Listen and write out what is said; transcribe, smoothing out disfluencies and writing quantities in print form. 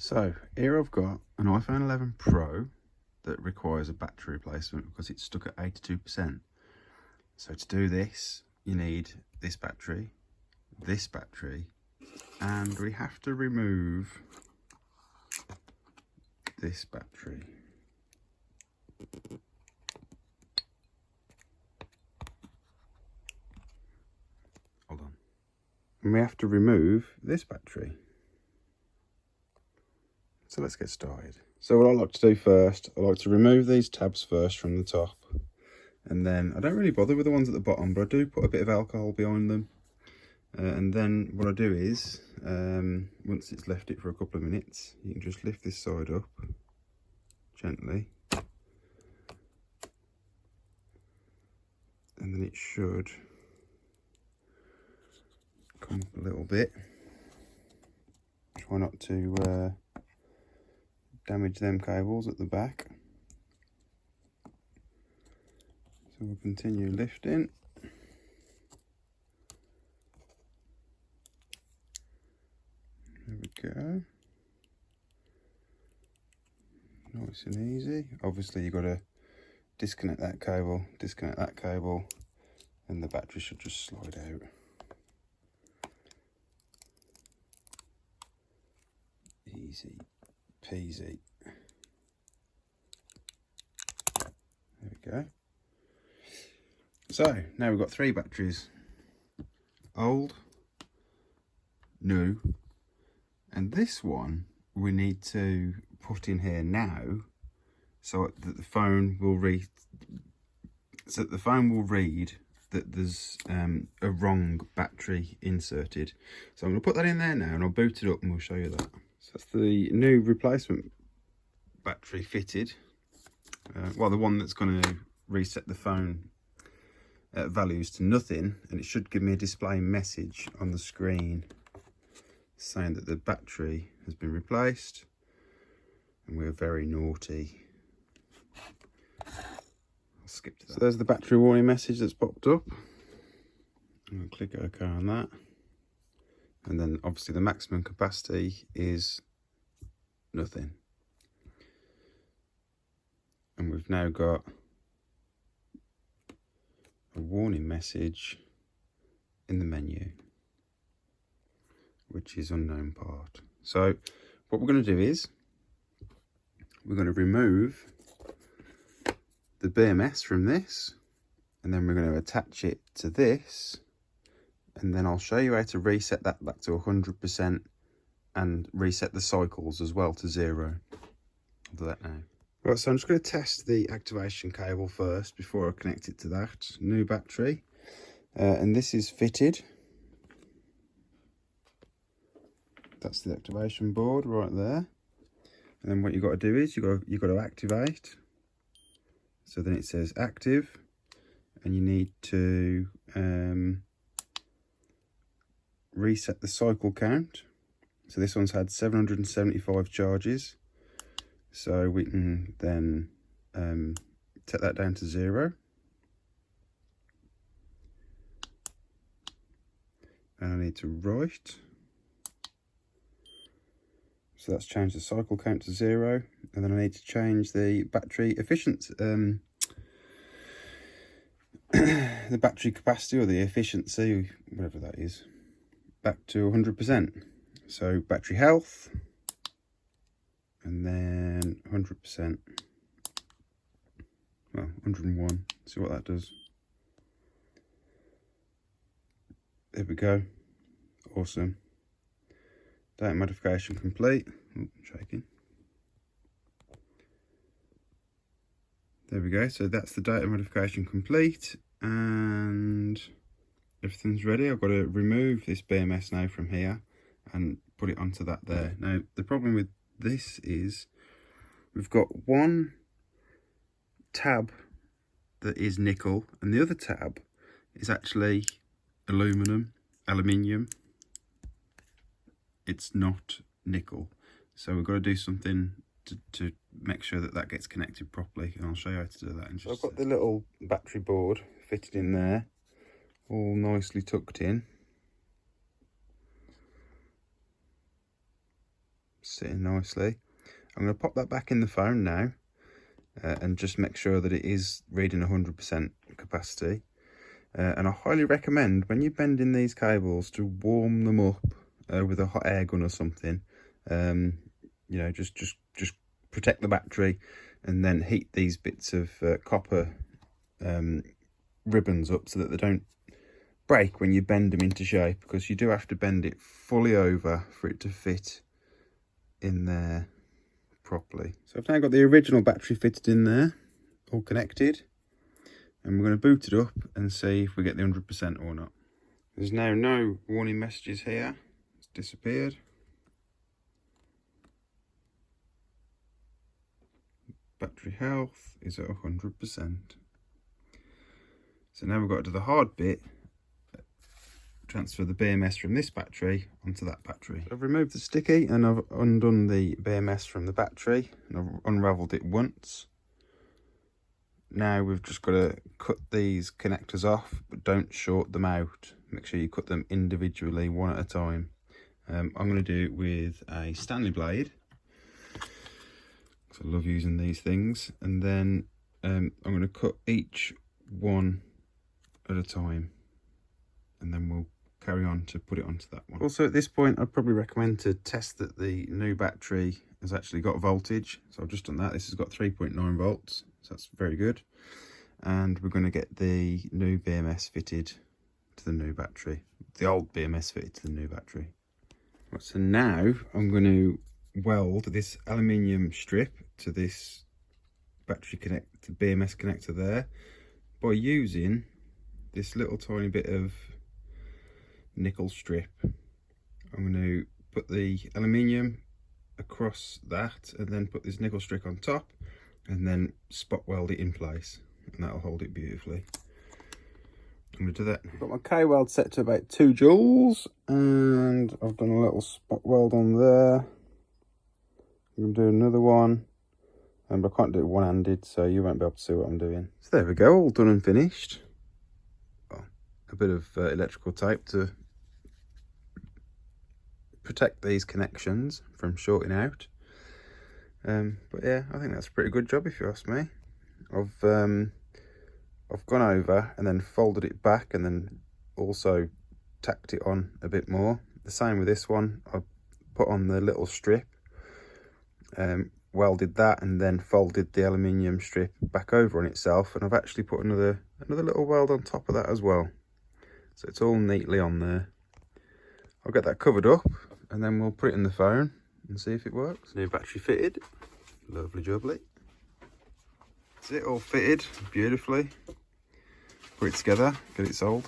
So here I've got an iPhone 11 Pro that requires a battery replacement because it's stuck at 82%. So to do this, you need this battery, and we have to remove this battery. Hold on. And we have to remove this battery. So let's get started. So what I like to do first, I like to remove these tabs first from the top. And then I don't really bother with the ones at the bottom, but I do put a bit of alcohol behind them. And then what I do is, once it's left it for a couple of minutes, you can just lift this side up gently. And then it should come up a little bit. Try not to damage them cables at the back. So we'll continue lifting. There we go. Nice and easy. Obviously you've got to disconnect that cable, and the battery should just slide out. Easy peasy. There we go. So now we've got three batteries: old, new, and this one we need to put in here now so that the phone will read that there's a wrong battery inserted. So I'm going to put that in there now and I'll boot it up and we'll show you that. So that's the new replacement battery fitted. Well, the one that's going to reset the phone values to nothing, and it should give me a display message on the screen saying that the battery has been replaced and we're very naughty. I'll skip to that. So there's the battery warning message that's popped up. I'm going to click OK on that. And then obviously the maximum capacity is nothing. And we've now got a warning message in the menu, which is unknown part. So what we're going to do is we're going to remove the BMS from this, and then we're going to attach it to this, and then I'll show you how to reset that back to 100% and reset the cycles as well to 0. I'll do that now. Right, so I'm just going to test the activation cable first before I connect it to that new battery. And this is fitted. That's the activation board right there. And then what you've got to do is you've got to activate. So then it says active, and you need to reset the cycle count. So this one's had 775 charges. So we can then set that down to 0. And I need to write. So that's changed the cycle count to 0. And then I need to change the battery efficiency, the battery capacity or the efficiency, whatever that is, back to 100%. So battery health, and then 100%. Well, 101. See what that does. There we go. Awesome. Data modification complete. Oh, shaking. There we go. So that's the data modification complete, and everything's ready. I've got to remove this BMS now from here and put it onto that there. Now the problem with this is we've got one tab that is nickel and the other tab is actually aluminium. It's not nickel, so we've got to do something to make sure that that gets connected properly, and I'll show you how to do that in just a second. I've got the little battery board fitted in there, all nicely tucked in. sitting nicely. I'm going to pop that back in the phone now and just make sure that it is reading 100% capacity. And I highly recommend when you're bending these cables to warm them up with a hot air gun or something. You know, just protect the battery, and then heat these bits of copper ribbons up so that they don't break when you bend them into shape, because you do have to bend it fully over for it to fit in there properly. So I've now got the original battery fitted in there, all connected, and we're going to boot it up and see if we get the 100% or not. There's now no warning messages here, it's disappeared. Battery health is at 100%. So now we've got to do the hard bit, transfer the BMS from this battery onto that battery. So I've removed the sticky and I've undone the BMS from the battery, and I've unravelled it once. Now we've just got to cut these connectors off, but don't short them out. Make sure you cut them individually, one at a time. I'm going to do it with a Stanley blade, because I love using these things. And then I'm going to cut each one at a time, and then we'll carry on to put it onto that one. Also at this point I'd probably recommend to test that the new battery has actually got voltage. So I've just done that. This has got 3.9 volts, so that's very good. And we're going to get the new BMS fitted to the new battery, the old BMS fitted to the new battery. Right, so now I'm going to weld this aluminium strip to this battery BMS connector there by using this little tiny bit of nickel strip. I'm going to put the aluminium across that and then put this nickel strip on top, and then spot weld it in place, and that'll hold it beautifully. I'm going to do that. I've got my K-weld set to about 2 joules, and I've done a little spot weld on there. I'm going to do another one, but I can't do it one-handed, so you won't be able to see what I'm doing. So there we go, all done and finished. Well, a bit of electrical tape to protect these connections from shorting out. But yeah, I think that's a pretty good job if you ask me. I've gone over and then folded it back, and then also tacked it on a bit more. The same with this one. I put on the little strip, welded that, and then folded the aluminium strip back over on itself, and I've actually put another little weld on top of that as well, so it's all neatly on there. I'll get that covered up, and then we'll put it in the phone and see if it works. New battery fitted, lovely jubbly. That's it, all fitted beautifully. Put it together, get it sold.